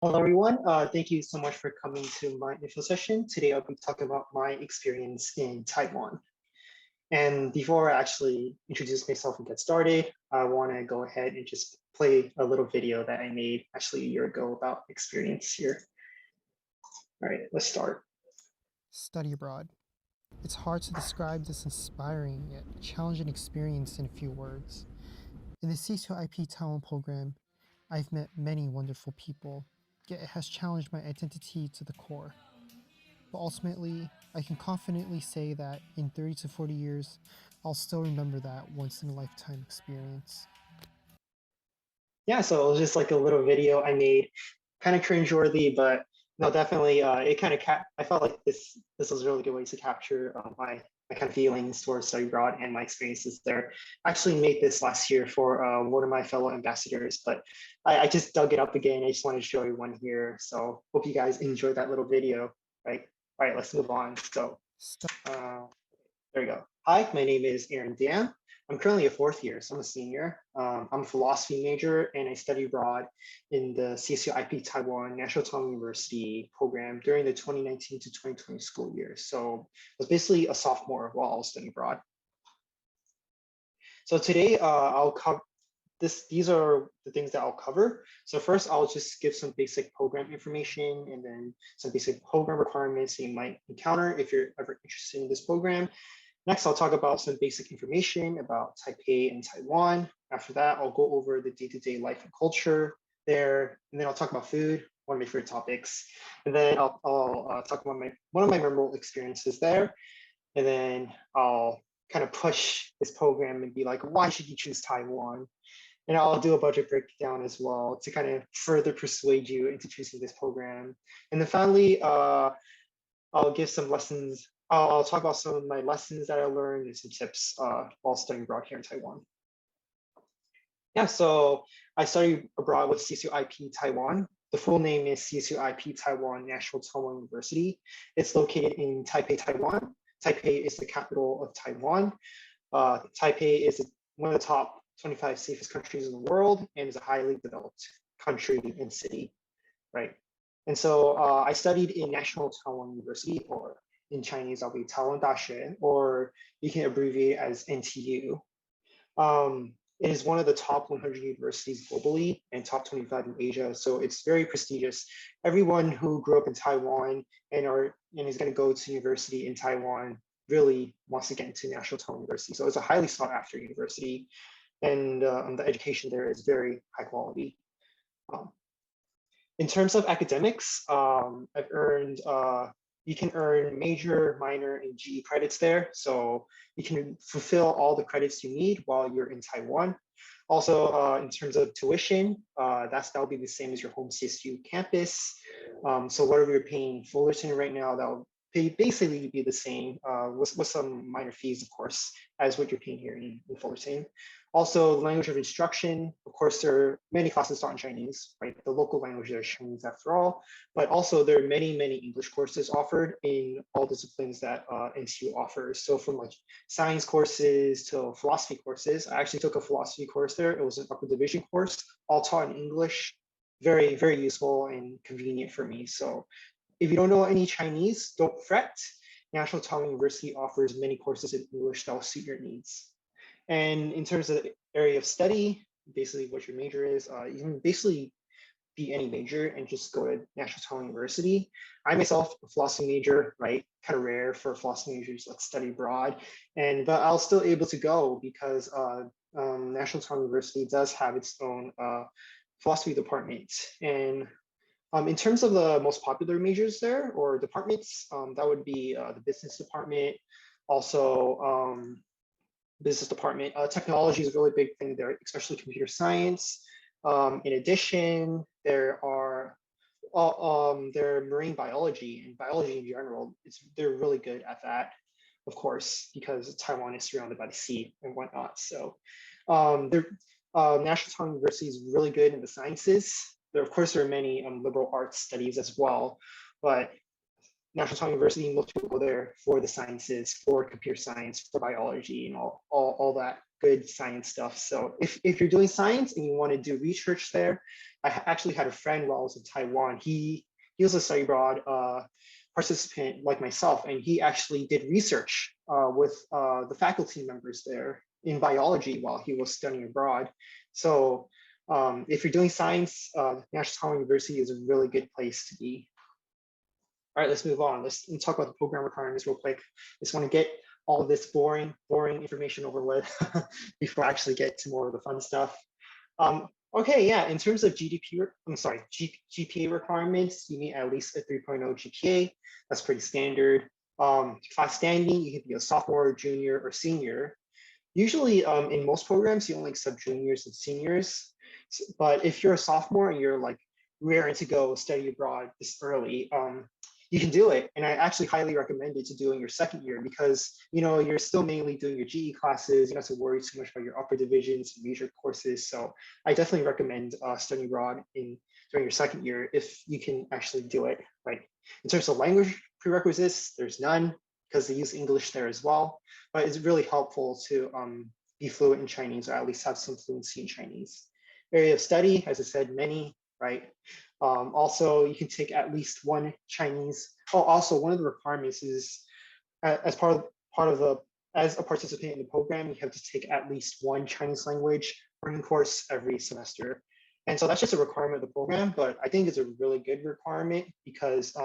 Hello, everyone. Thank you so much for coming to my info session. Today, I'll be talking about my experience in Taiwan. And before I actually introduce myself and get started, I want to go ahead and just play a little video that I made actually a year ago about experience here. All right, let's start. Study abroad. It's hard to describe this inspiring yet challenging experience in a few words. In the CSUIP Taiwan program, I've met many wonderful people, yet it has challenged my identity to the core. But ultimately, I can confidently say that in 30 to 40 years, I'll still remember that once in a lifetime experience. Yeah, so it was just like a little video I made, kind of cringeworthy, but no, definitely, it kind of I felt like this was a really good way to capture my kind of feelings towards study abroad and my experiences there. I actually made this last year for one of my fellow ambassadors, but I just dug it up again. I just wanted to show you one here. So hope you guys enjoyed that little video. Right. All right, let's move on. So Stu- uh, there we go. Hi, my name is Aaron Dan. I'm currently a fourth year, so I'm a senior. I'm a philosophy major and I study abroad in the CSUIP Taiwan National Taiwan University program during the 2019 to 2020 school year. So I was basically a sophomore while I was studying abroad. So today I'll cover these are the things that I'll cover. So first, I'll just give some basic program information and then some basic program requirements that you might encounter if you're ever interested in this program. Next, I'll talk about some basic information about Taipei and Taiwan. After that, I'll go over the day-to-day life and culture there, and then I'll talk about food, one of my favorite topics. And then I'll talk about one of my memorable experiences there. And then I'll kind of push this program and be like, why should you choose Taiwan? And I'll do a budget breakdown as well to kind of further persuade you into choosing this program. And then finally, I'll give some lessons. I'll talk about some of my lessons that I learned and some tips while studying abroad here in Taiwan. Yeah, so I studied abroad with CSUIP Taiwan. The full name is CSUIP Taiwan National Taiwan University. It's located in Taipei, Taiwan. Taipei is the capital of Taiwan. Taipei is one of the top 25 safest countries in the world and is a highly developed country and city, right? And so I studied in National Taiwan University, or in Chinese, I'll be Taiwan Daxue, or you can abbreviate as NTU. It is one of the top 100 universities globally and top 25 in Asia. So it's very prestigious. Everyone who grew up in Taiwan and is going to go to university in Taiwan really wants to get into National Taiwan University. So it's a highly sought after university, and the education there is very high quality. Um, in terms of academics, you can earn major, minor, and GE credits there. So you can fulfill all the credits you need while you're in Taiwan. Also, in terms of tuition, that'll be the same as your home CSU campus. So whatever you're paying Fullerton right now, that'll basically be the same with some minor fees, of course, as what you're paying here in Fullerton. Also, language of instruction. Of course, there are many classes taught in Chinese, right? The local language is Chinese after all, but also there are many, many English courses offered in all disciplines that NTU offers. So from like science courses to philosophy courses. I actually took a philosophy course there. It was an upper division course, all taught in English. Very, very useful and convenient for me. So if you don't know any Chinese, don't fret. National Taiwan University offers many courses in English that will suit your needs. And in terms of the area of study, basically what your major is, you can basically be any major and just go to National Taiwan University. I myself, a philosophy major, right? Kind of rare for philosophy majors like study abroad, but I was still able to go because National Taiwan University does have its own philosophy department. And in terms of the most popular majors there or departments, that would be the business department, also business department. Technology is a really big thing there, especially computer science. In addition, there marine biology and biology in general. They're really good at that, of course, because Taiwan is surrounded by the sea and whatnot. So, National Taiwan University is really good in the sciences. Of course, there are many liberal arts studies as well, but National Taiwan University, most people go there for the sciences, for computer science, for biology, and all that good science stuff. So if you're doing science and you want to do research there, I actually had a friend while I was in Taiwan. He was a study abroad participant like myself, and he actually did research with the faculty members there in biology while he was studying abroad. So if you're doing science, National Taiwan University is a really good place to be. All right, let's move on. Let's talk about the program requirements real quick. Just want to get all of this boring information over with before I actually get to more of the fun stuff. Okay, yeah, in terms of GPA requirements, you need at least a 3.0 GPA. That's pretty standard. Class standing, you can be a sophomore, junior, or senior. Usually in most programs, you only accept juniors and seniors. But if you're a sophomore and you're like raring to go study abroad this early, you can do it. And I actually highly recommend it to do in your second year because you're still mainly doing your GE classes. You don't have to worry too much about your upper divisions and major courses. So I definitely recommend studying abroad during your second year if you can actually do it. Right. In terms of language prerequisites, there's none because they use English there as well. But it's really helpful to be fluent in Chinese or at least have some fluency in Chinese. Area of study, as I said, many, right? Also, you can take at least one Chinese. Oh, also one of the requirements is as a participant in the program, you have to take at least one Chinese language learning course every semester. And so that's just a requirement of the program, but I think it's a really good requirement because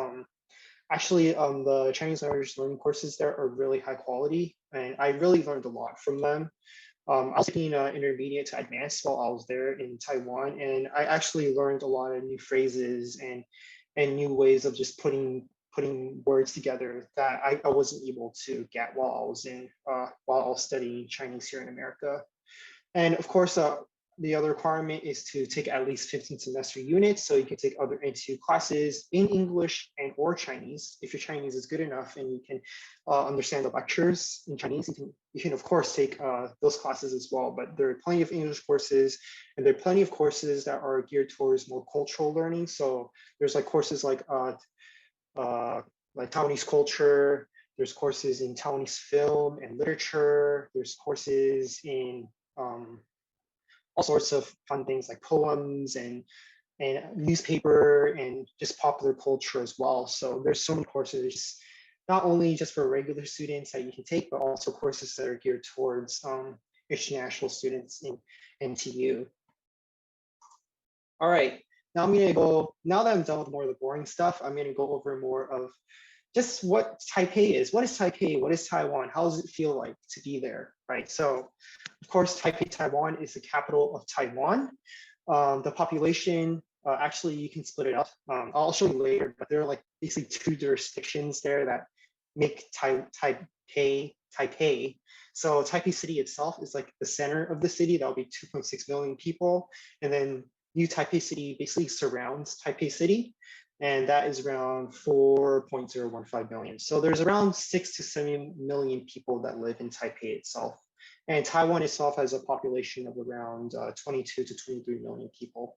actually the Chinese language learning courses there are really high quality, and I really learned a lot from them. I was taking intermediate to advanced while I was there in Taiwan, and I actually learned a lot of new phrases and new ways of just putting words together that I wasn't able to get while I was studying Chinese here in America. And of course, the other requirement is to take at least 15 semester units. So you can take other NTU classes in English and or Chinese. If your Chinese is good enough and you can understand the lectures in Chinese, you can of course take those classes as well. But there are plenty of English courses, and there are plenty of courses that are geared towards more cultural learning. So there's like courses like Taiwanese culture. There's courses in Taiwanese film and literature. There's courses in all sorts of fun things like poems and newspaper and just popular culture as well. So there's so many courses, not only just for regular students that you can take, but also courses that are geared towards international students in NTU. All right, now now that I'm done with more of the boring stuff, I'm gonna go over more of just what Taipei is. What is Taipei? What is Taiwan? How does it feel like to be there, right? So, of course, Taipei, Taiwan is the capital of Taiwan. The population, actually, you can split it up. I'll show you later, but there are like basically two jurisdictions there that make Taipei. So Taipei City itself is like the center of the city. That'll be 2.6 million people. And then New Taipei City basically surrounds Taipei City, and that is around 4.015 million. So there's around 6 to 7 million people that live in Taipei itself. And Taiwan itself has a population of around 22 to 23 million people.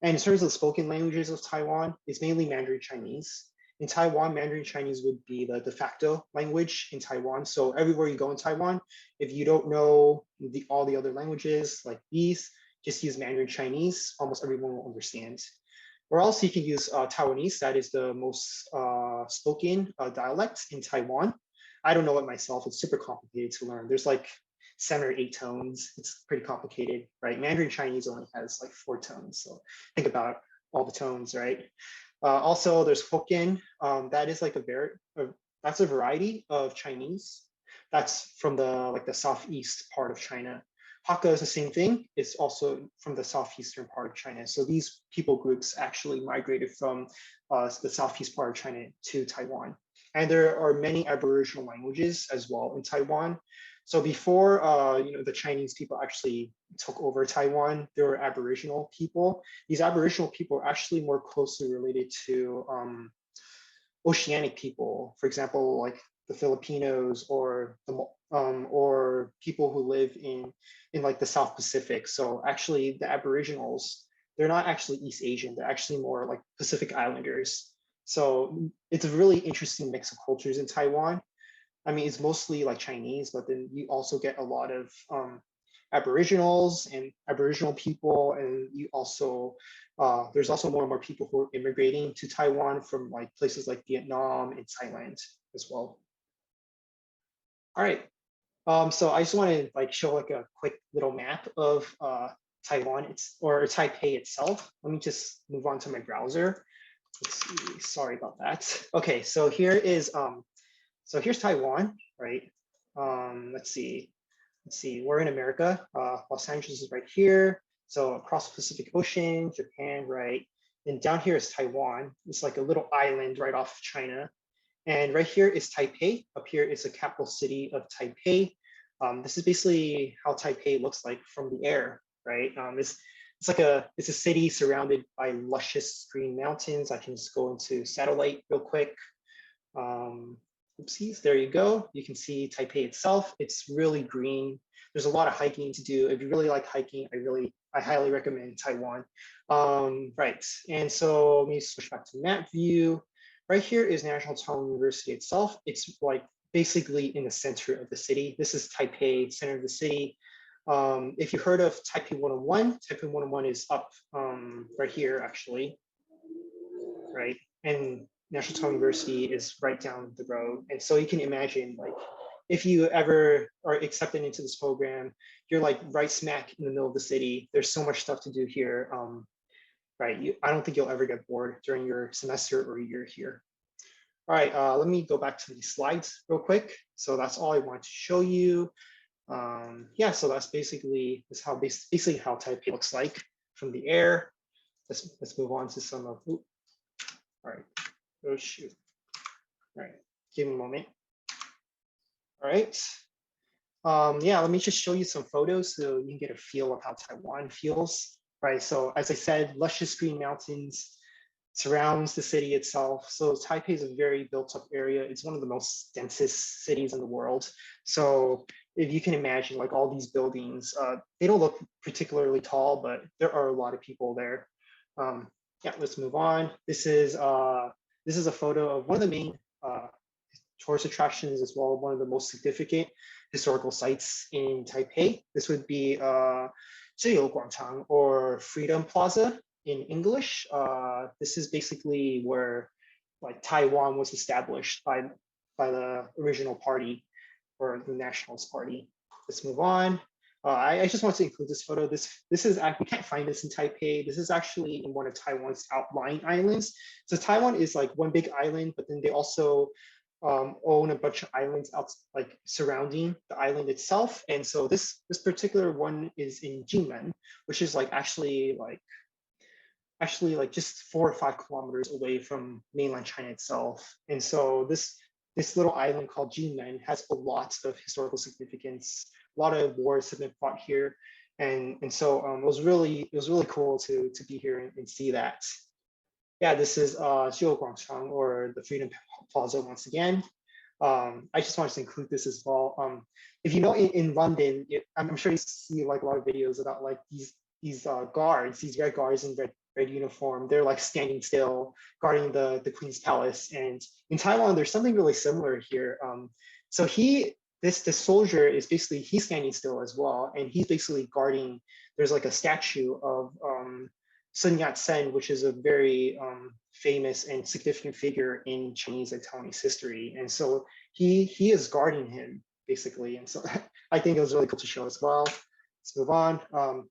And in terms of the spoken languages of Taiwan, it's mainly Mandarin Chinese. In Taiwan, Mandarin Chinese would be the de facto language in Taiwan. So everywhere you go in Taiwan, if you don't know all the other languages like these, just use Mandarin Chinese, almost everyone will understand. Or else you can use Taiwanese, that is the most spoken dialect in Taiwan. I don't know it myself, it's super complicated to learn. There's like 7 or 8 tones, it's pretty complicated, right? Mandarin Chinese only has like 4 tones, so think about all the tones, right? Also, there's Hokkien, that is like that's a variety of Chinese. That's from the southeast part of China. Hakka is the same thing. It's also from the southeastern part of China. So these people groups actually migrated from the southeast part of China to Taiwan. And there are many Aboriginal languages as well in Taiwan. So before the Chinese people actually took over Taiwan, there were Aboriginal people. These Aboriginal people are actually more closely related to oceanic people. For example, like the Filipinos or people who live in like the South Pacific. So actually the Aboriginals, they're not actually East Asian, they're actually more like Pacific Islanders. So it's a really interesting mix of cultures in Taiwan. I mean, it's mostly like Chinese, but then you also get a lot of Aboriginals and Aboriginal people, and you also there's also more and more people who are immigrating to Taiwan from like places like Vietnam and Thailand as well. All right, so I just want to like show like a quick little map of Taiwan, or Taipei itself. Let me just move on to my browser. Let's see. Sorry about that. Okay, so here is so here's Taiwan, right? Let's see. Let's see. We're in America. Los Angeles is right here. So across the Pacific Ocean, Japan, right? And down here is Taiwan. It's like a little island right off of China. And right here is Taipei. Up here is the capital city of Taipei. This is basically how Taipei looks like from the air, right? It's a city surrounded by luscious green mountains. I can just go into satellite real quick. Oopsies, there you go. You can see Taipei itself. It's really green. There's a lot of hiking to do. If you really like hiking, I highly recommend Taiwan. Right, and so let me switch back to map view. Right here is National Taiwan University itself. It's like basically in the center of the city. This is Taipei, center of the city. If you heard of Taipei 101, Taipei 101 is up right here actually, right? And National Taiwan University is right down the road. And so you can imagine like, if you ever are accepted into this program, you're like right smack in the middle of the city. There's so much stuff to do here. Right, I don't think you'll ever get bored during your semester or year here. All right, let me go back to these slides real quick. So that's all I want to show you. Yeah, so that's basically how Taipei looks like from the air. Let's move on to some of. Ooh, all right. Oh shoot. All right. Give me a moment. All right. Yeah, let me just show you some photos so you can get a feel of how Taiwan feels. Right. So as I said, luscious green mountains surrounds the city itself. So Taipei is a very built up area. It's one of the most densest cities in the world. So if you can imagine like all these buildings, they don't look particularly tall, but there are a lot of people there. Yeah, let's move on. This is a photo of one of the main tourist attractions as well, one of the most significant historical sites in Taipei. This would be 自由广场 or Freedom Plaza in English. This is basically where like Taiwan was established by the original party or the Nationalist Party. Let's move on. I just want to include this photo. This is we can't find this in Taipei. This is actually in one of Taiwan's outlying islands. So Taiwan is like one big island, but then they also own a bunch of islands out like surrounding the island itself. And so this particular one is in Jinmen, which is like actually like just 4 or 5 kilometers away from mainland China itself. And so this little island called Jinmen has a lot of historical significance. A lot of wars have been fought here, and so it was really cool to be here and see that. Yeah, this is Jiu Guangchang, or the Freedom Plaza once again. I just wanted to include this as well. If you know, in London, I'm sure you see like a lot of videos about like these guards, these red guards in red uniform. They're like standing still, guarding the Queen's Palace. And in Taiwan, there's something really similar here. So this soldier is basically, he's standing still as well, and he's basically guarding. There's like a statue of Sun Yat-sen, which is a very famous and significant figure in Chinese and Taiwanese history. And so he is guarding him basically. And so I think it was really cool to show as well. Let's move on.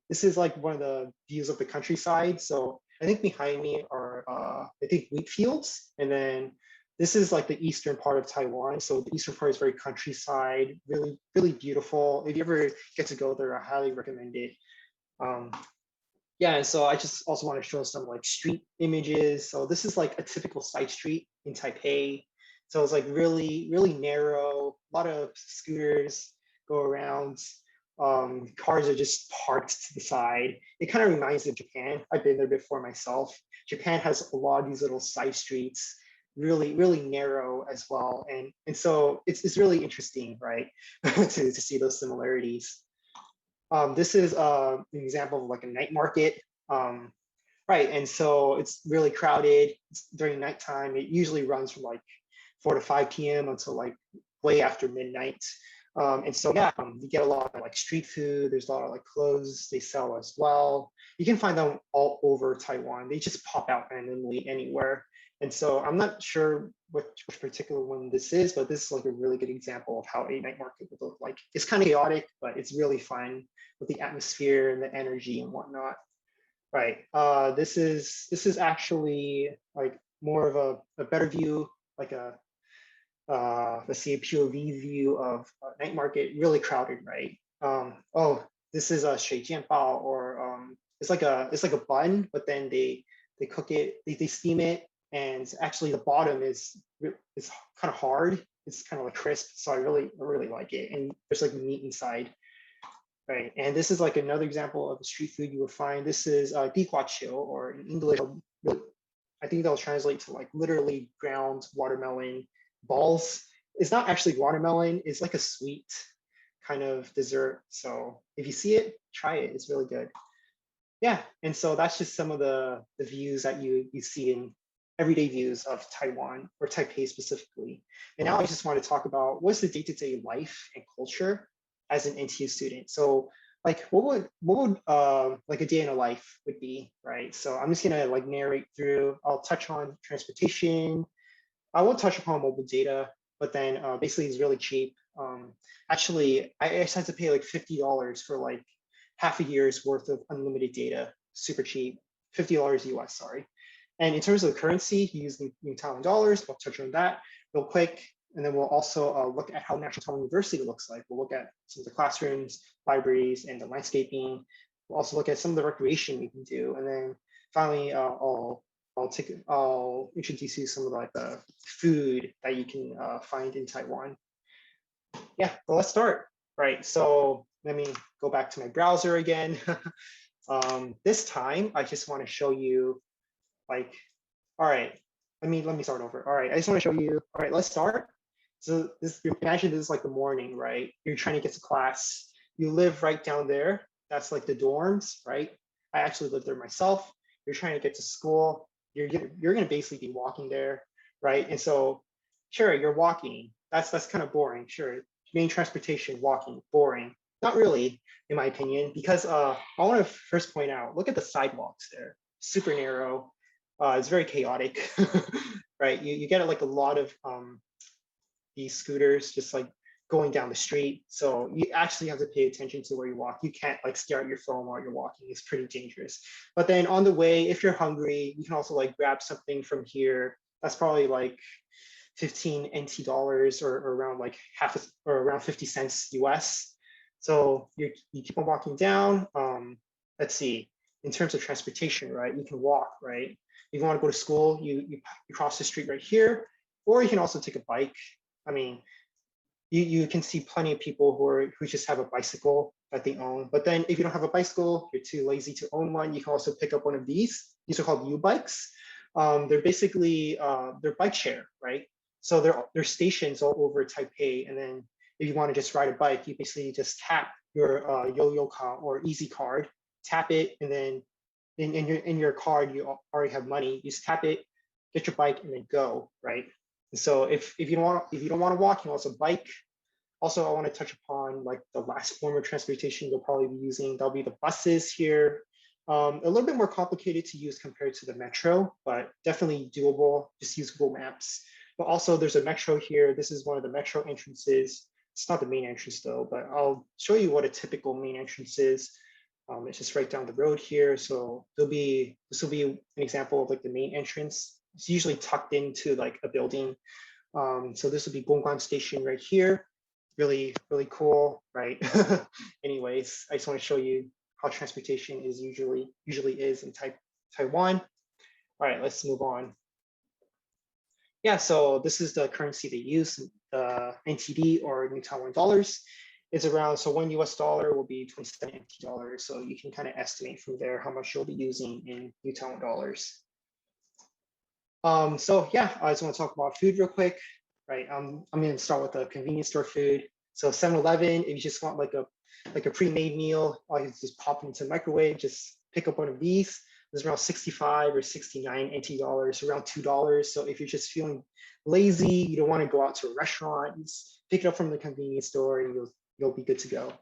This is like one of the views of the countryside. So I think behind me are, I think, wheat fields. And then this is like the eastern part of Taiwan. So the eastern part is very countryside, really, really beautiful. If you ever get to go there, I highly recommend it. Yeah, and so I just also want to show some like street images. So this is like a typical side street in Taipei. So it's like really, really narrow, a lot of scooters go around. Cars are just parked to the side. It kind of reminds me of Japan. I've been there before myself. Japan has a lot of these little side streets, really, really narrow as well. And so it's really interesting, right, to see those similarities. This is an example of like a night market. Right, and so it's really crowded. It's during nighttime. It usually runs from like 4 to 5 p.m. until like way after midnight. And so yeah, you get a lot of like street food. There's a lot of like clothes they sell as well. You can find them all over Taiwan. They just pop out randomly anywhere. And so I'm not sure which particular one this is, but this is like a really good example of how a night market would look like. It's kind of chaotic, but it's really fun with the atmosphere and the energy and whatnot. Right. This is actually like more of a better view, like a let's see, a POV view of night market, really crowded, right? Oh, this is a 水煎包, or it's like a bun, but then they cook it, they steam it, and actually the bottom is kind of hard. It's kind of like crisp, so I really like it. And there's like meat inside, right? And this is like another example of a street food you will find. This is chill, or in English, I think they'll translate to like literally ground watermelon balls. It's not actually watermelon, it's like a sweet kind of dessert. So if you see it, try it, it's really good. Yeah, and so that's just some of the views that you see in everyday views of Taiwan, or Taipei specifically. And now I just want to talk about what's the day-to-day life and culture as an NTU student. So like what would like a day in a life would be, right? So I'm just gonna like narrate through. I'll touch on transportation. I won't touch upon mobile data, but then basically it's really cheap. Actually, I just had to pay like $50 for like half a year's worth of unlimited data, super cheap, $50 US, sorry. And in terms of the currency, you use New Taiwan dollars. I'll touch on that real quick. And then we'll also look at how National Taiwan University looks like. We'll look at some of the classrooms, libraries, and the landscaping. We'll also look at some of the recreation we can do. And then finally, I'll introduce you some of like the food that you can find in Taiwan. Yeah, well, let's start. Right, so let me go back to my browser again. This time, I just want to show you like, all right, let me start over. All right, I just want to show you, all right, let's start. So this, imagine this is like the morning, right? You're trying to get to class. You live right down there. That's like the dorms, right? I actually live there myself. You're trying to get to school. You're gonna basically be walking there, right? And so, sure, you're walking. That's kind of boring. Sure, main transportation, walking, boring. Not really, in my opinion, because I want to first point out, look at the sidewalks there, super narrow. It's very chaotic, right? You get like a lot of these scooters just like going down the street. So you actually have to pay attention to where you walk. You can't like stare at your phone while you're walking. It's pretty dangerous. But then on the way, if you're hungry, you can also like grab something from here. That's probably like 15 NT dollars, or around like or around 50 cents US. So you keep on walking down. Let's see, in terms of transportation, right? You can walk, right? If you want to go to school, you cross the street right here, or you can also take a bike. I mean, you can see plenty of people who just have a bicycle that they own. But then if you don't have a bicycle, you're too lazy to own one, you can also pick up one of these. These are called U-bikes. They're basically, they're bike share, right? So they're stations all over Taipei. And then if you want to just ride a bike, you basically just tap your Yo-Yo card or Easy card, tap it, and then in your card, you already have money. You just tap it, get your bike, and then go, right? And so if you don't want to walk, you can also bike. Also, I want to touch upon like the last form of transportation you'll probably be using. That'll be the buses here. A little bit more complicated to use compared to the metro, but definitely doable. Just use Google Maps. But also there's a metro here. This is one of the metro entrances. It's not the main entrance though, but I'll show you what a typical main entrance is. It's just right down the road here. So this will be an example of like the main entrance. It's usually tucked into like a building. So this will be Gongguan Station right here. Really cool, right? Anyways, I just want to show you how transportation is usually is in Taiwan. All right, let's move on. Yeah, so this is the currency they use, NTD, or New Taiwan dollars. It's around, so $1 US will be 27 NT dollars. So you can kind of estimate from there how much you'll be using in New Taiwan dollars. So yeah, I just want to talk about food real quick, right? I'm going to start with the convenience store food. So 7-Eleven, if you just want like a pre-made meal, all you just pop into the microwave, just pick up one of these. is around 65 or 69 NT dollars, around $2. So if you're just feeling lazy, you don't want to go out to a restaurant, just pick it up from the convenience store and you'll be good to go.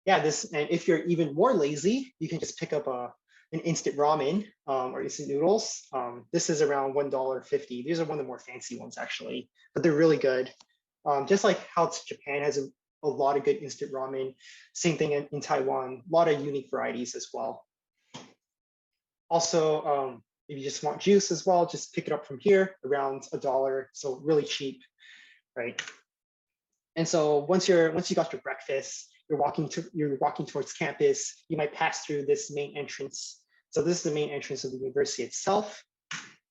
Yeah, and if you're even more lazy, you can just pick up an instant ramen or instant noodles. This is around $1.50. These are one of the more fancy ones actually, but they're really good. Just like how Japan has a lot of good instant ramen, same thing in Taiwan, a lot of unique varieties as well. Also, if you just want juice as well, just pick it up from here, around $1, so really cheap, right? And so once you got your breakfast, you're walking towards campus, you might pass through this main entrance. So this is the main entrance of the university itself.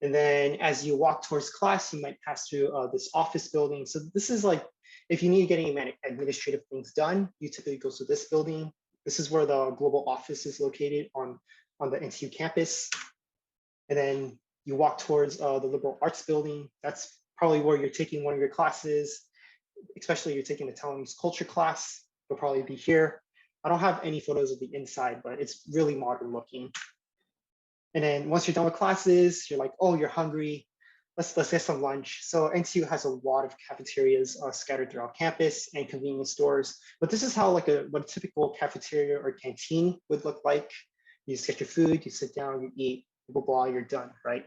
And then as you walk towards class, you might pass through this office building. So this is like, if you need to get any administrative things done, you typically go to this building. This is where the global office is located on the NTU campus. And then you walk towards the liberal arts building. That's probably where you're taking one of your classes, especially if you're taking the Taiwanese culture class. It'll probably be here. I don't have any photos of the inside, but it's really modern looking. And then once you're done with classes, you're like, oh, you're hungry. Let's get some lunch. So NTU has a lot of cafeterias scattered throughout campus and convenience stores. But this is how what a typical cafeteria or canteen would look like. You just get your food, you sit down, you eat, blah, blah, you're done, right?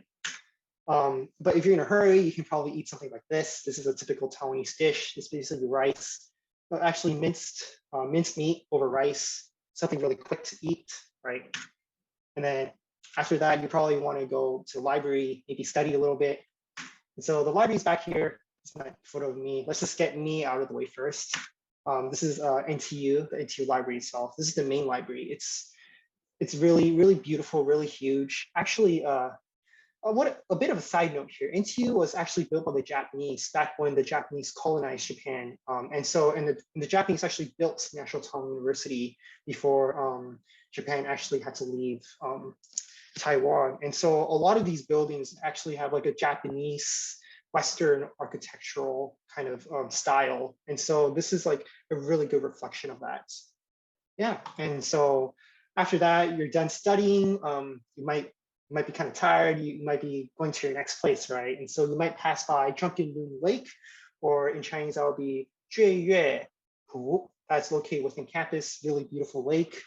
But if you're in a hurry, you can probably eat something like this. This is a typical Taiwanese dish. It's basically rice, but actually minced meat over rice, something really quick to eat, right? And then after that, you probably want to go to the library, maybe study a little bit. And so the library's back here. It's not a photo of me. Let's just get me out of the way first. This is NTU, the NTU library itself. This is the main library. It's really, really beautiful, really huge. Actually, what a bit of a side note here. NTU was actually built by the Japanese back when the Japanese colonized Japan. And the Japanese actually built National Taiwan University before Japan actually had to leave Taiwan. And so a lot of these buildings actually have like a Japanese Western architectural kind of style. And so this is like a really good reflection of that. Yeah, and so after that, you're done studying. You might be kind of tired. You might be going to your next place, right? And so you might pass by Drunken Moon Lake, or in Chinese, that would be 醉月湖. That's located within campus, really beautiful lake.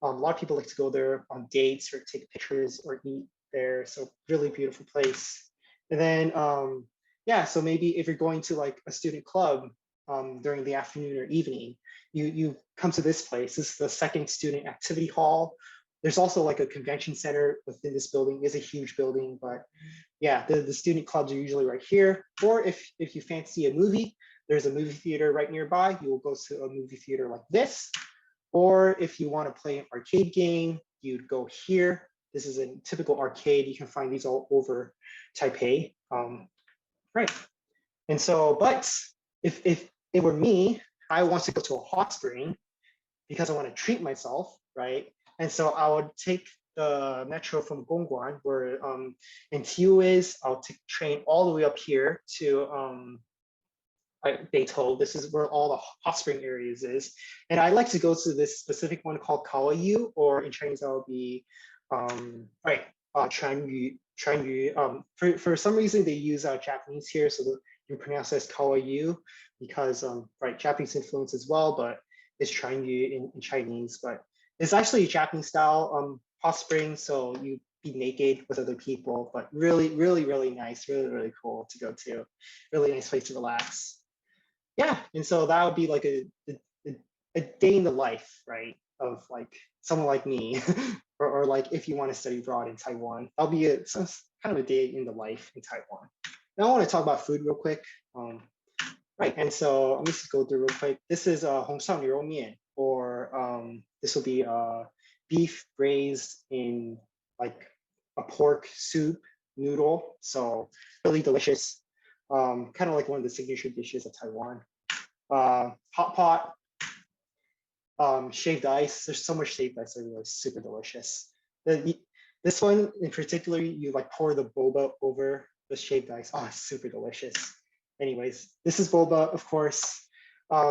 A lot of people like to go there on dates or take pictures or eat there. So really beautiful place. And then, yeah, so maybe if you're going to like a student club during the afternoon or evening, you come to this place. This is the second student activity hall. There's also like a convention center within this building. It's a huge building, but yeah, the student clubs are usually right here. Or if you fancy a movie, there's a movie theater right nearby. You will go to a movie theater like this. Or if you want to play an arcade game, you'd go here. This is a typical arcade. You can find these all over Taipei. Right. And so, but if it were me, I want to go to a hot spring because I want to treat myself, right? And so I would take the metro from Gongguan, where NTU is. I'll take train all the way up here to Beito. This is where all the hot spring areas is. And I like to go to this specific one called Kawayu, or in Chinese that would be Chuanyu. For some reason they use Japanese here, so you pronounce it as Kawayu because Japanese influence as well, but it's Chuanyu in Chinese. But it's actually a Japanese style hot spring, so you be naked with other people, but really, really, really nice, really, really cool to go to. Really nice place to relax. Yeah, and so that would be like a day in the life, right, of like someone like me, or like if you want to study abroad in Taiwan, that'll be some kind of a day in the life in Taiwan. Now I want to talk about food real quick. Right, and so let me just go through real quick. This is Hong Shao Niu Mian, or this will be beef braised in like a pork soup noodle. So really delicious. Kind of like one of the signature dishes of Taiwan. Hot pot, shaved ice. There's so much shaved ice everywhere. It's super delicious. This one in particular, you like pour the boba over the shaved ice. Oh, it's super delicious. Anyways, this is boba, of course.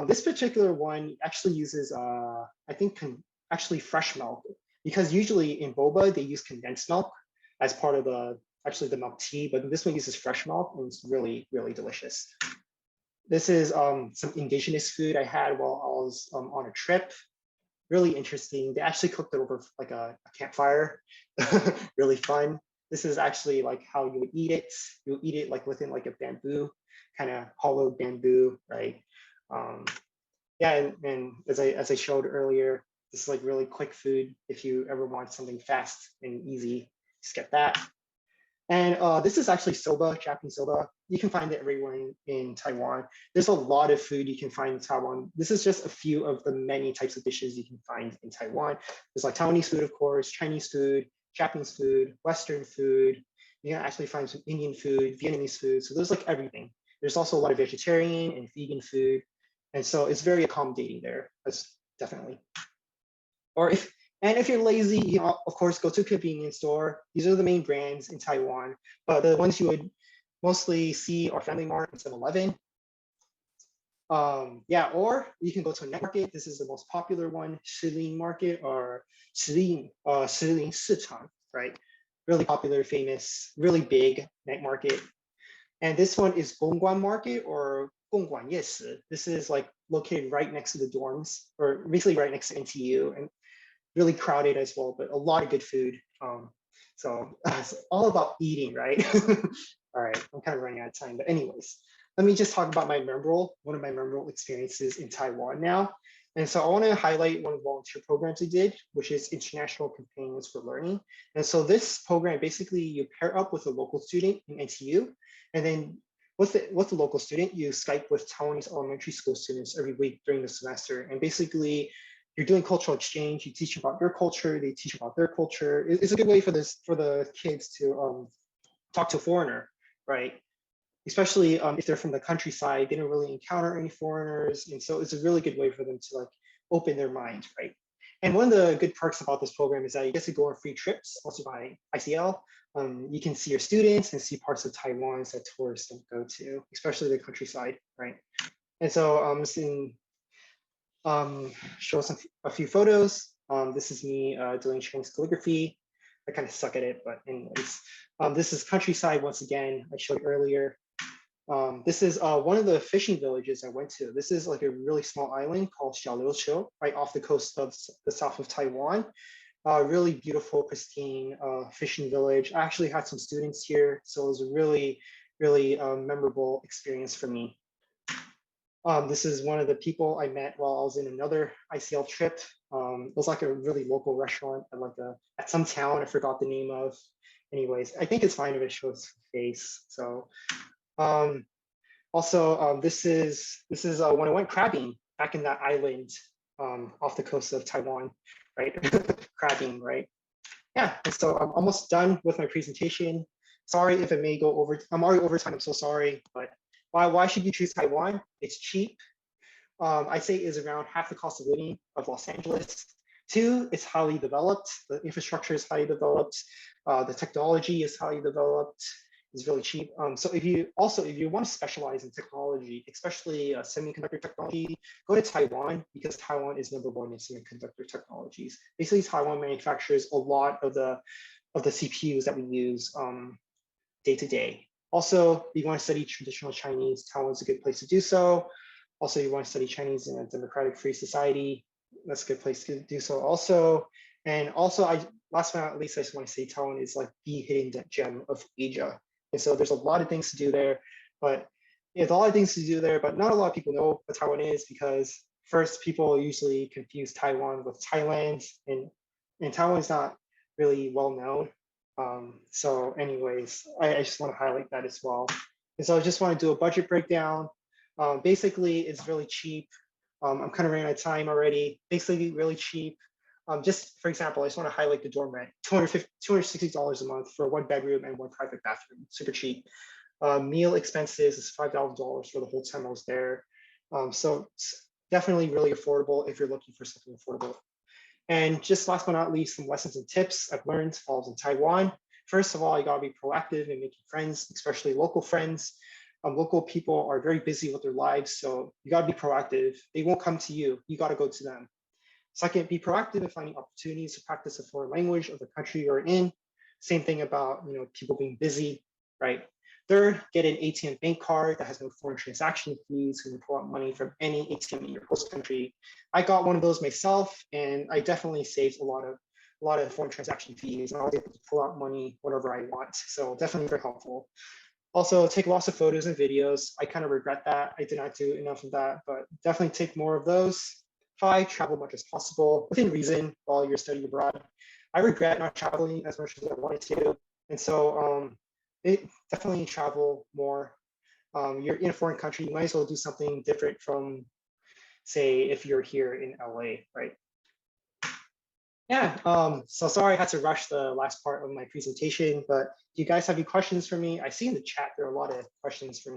This particular one actually uses, I think, actually fresh milk. because usually in boba, they use condensed milk as part of actually the milk tea, but this one uses fresh milk and it's really, really delicious. This is some indigenous food I had while I was on a trip. Really interesting. They actually cooked it over like a campfire. Really fun. This is actually like how you would eat it. You'll eat it like within like a bamboo, kind of hollow bamboo, right? Yeah, and as I showed earlier, this is like really quick food. If you ever want something fast and easy, just get that. And this is actually soba, Japanese soba. You can find it everywhere in Taiwan. There's a lot of food you can find in Taiwan. This is just a few of the many types of dishes you can find in Taiwan. There's like Taiwanese food, of course, Chinese food, Japanese food, Western food. You can actually find some Indian food, Vietnamese food. So there's like everything. There's also a lot of vegetarian and vegan food. And so it's very accommodating there. That's definitely. Or if you're lazy, you know, of course, go to a convenience store. These are the main brands in Taiwan, but the ones you would mostly see are Family Mart and 7-Eleven. Yeah, or you can go to a night market. This is the most popular one, Shilin Market or Shilin Sichang, right? Really popular, famous, really big night market. And this one is Gongguan Market or Gongguan Yesi. This is like located right next to the dorms, or basically right next to NTU, and really crowded as well, but a lot of good food. So it's all about eating, right? All right, I'm kind of running out of time, but anyways, let me just talk about one of my memorable experiences in Taiwan now. And so I want to highlight one of the volunteer programs we did, which is International Companions for Learning. And so this program, basically you pair up with a local student in NTU, and then with the local student, you Skype with Taiwanese elementary school students every week during the semester. And basically you're doing cultural exchange, you teach about your culture, they teach about their culture. It's a good way for the kids to talk to a foreigner, right? Especially if they're from the countryside, they don't really encounter any foreigners. And so it's a really good way for them to like open their mind, right? And one of the good perks about this program is that you get to go on free trips, also by ICL. You can see your students and see parts of Taiwan that tourists don't go to, especially the countryside, right? And so show a few photos. This is me doing Chinese calligraphy. I kind of suck at it, but anyways. This is countryside once again, I showed earlier. This is one of the fishing villages I went to. This is like a really small island called Xiaoliuqiu, right off the coast of the south of Taiwan. Really beautiful, pristine fishing village. I actually had some students here, so it was a really, really memorable experience for me. This is one of the people I met while I was in another ICL trip. It was like a really local restaurant at some town I forgot the name of. Anyways, I think it's fine if it shows face. So also this is when I went crabbing back in that island off the coast of Taiwan, right? Crabbing, right? Yeah, and so I'm almost done with my presentation. Sorry if it may go over, I'm already over time, I'm so sorry, but why should you choose Taiwan? It's cheap. I say is around half the cost of living of Los Angeles. 2, it's highly developed. The infrastructure is highly developed. The technology is highly developed. It's really cheap. So if you want to specialize in technology, especially semiconductor technology, go to Taiwan because Taiwan is #1 in semiconductor technologies. Basically, Taiwan manufactures a lot of the CPUs that we use day to day. Also, if you want to study traditional Chinese, Taiwan's a good place to do so. Also, you want to study Chinese in a democratic free society, that's a good place to do so also. And also, last but not least, I just want to say Taiwan is like the hidden gem of Asia. And so there's a lot of things to do there, but not a lot of people know what Taiwan is because first, people usually confuse Taiwan with Thailand, and Taiwan is not really well known. So anyways, I just want to highlight that as well. And so I just want to do a budget breakdown. Basically, it's really cheap. I'm kind of running out of time already. Basically, really cheap. Just for example, I just want to highlight the dorm rent, $260 a month for 1 bedroom and 1 private bathroom, super cheap. Meal expenses is $5,000 for the whole time I was there. So it's definitely really affordable if you're looking for something affordable. And just last but not least, some lessons and tips I've learned while I was in Taiwan. First of all, you gotta be proactive in making friends, especially local friends. Local people are very busy with their lives, so you gotta be proactive. They won't come to you, you gotta go to them. Second, be proactive in finding opportunities to practice a foreign language of the country you're in. Same thing about people being busy, right? Third, get an ATM bank card that has no foreign transaction fees. You can pull out money from any ATM in your host country. I got one of those myself, and I definitely saved a lot of foreign transaction fees, and I was able to pull out money whenever I want. So definitely very helpful. Also, take lots of photos and videos. I kind of regret that. I did not do enough of that, but definitely take more of those. 5, travel much as possible within reason while you're studying abroad. I regret not traveling as much as I wanted to. And so definitely travel more. You're in a foreign country, you might as well do something different from, say, if you're here in LA, right? Yeah, so sorry I had to rush the last part of my presentation, but do you guys have any questions for me? I see in the chat there are a lot of questions for me.